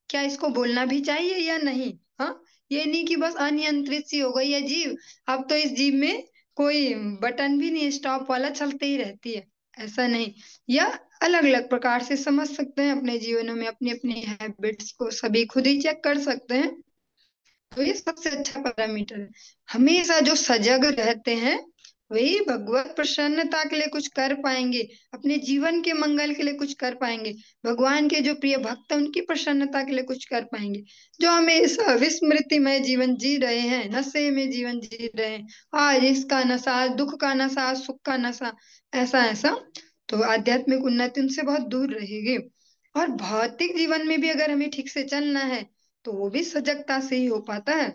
क्या इसको बोलना भी चाहिए या नहीं। हाँ, ये नहीं कि बस अनियंत्रित सी हो गई है जीव, अब तो इस जीव में कोई बटन भी नहीं, स्टॉप वाला चलते ही रहती है, ऐसा नहीं। या अलग अलग प्रकार से समझ सकते हैं अपने जीवनों में, अपनी अपनी हैबिट्स को सभी खुद ही चेक कर सकते हैं। तो ये सबसे अच्छा पैरामीटर है। हमेशा जो सजग रहते हैं वही भगवत प्रसन्नता के लिए कुछ कर पाएंगे, अपने जीवन के मंगल के लिए कुछ कर पाएंगे, भगवान के जो प्रिय भक्त हैं उनकी प्रसन्नता के लिए कुछ कर पाएंगे। जो हमेशा विस्मृतिमय जीवन जी रहे हैं, नशे में जीवन जी रहे हैं, आज इसका नशा, आज दुख का नशा, आज सुख का नशा, ऐसा ऐसा, तो आध्यात्मिक उन्नति उनसे बहुत दूर रहेगी। और भौतिक जीवन में भी अगर हमें ठीक से चलना है तो वो भी सजगता से ही हो पाता है।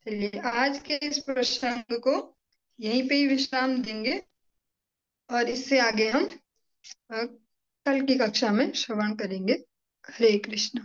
चलिए आज के इस प्रसंग को यहीं पे ही विश्राम देंगे, और इससे आगे हम कल की कक्षा में श्रवण करेंगे। हरे कृष्ण।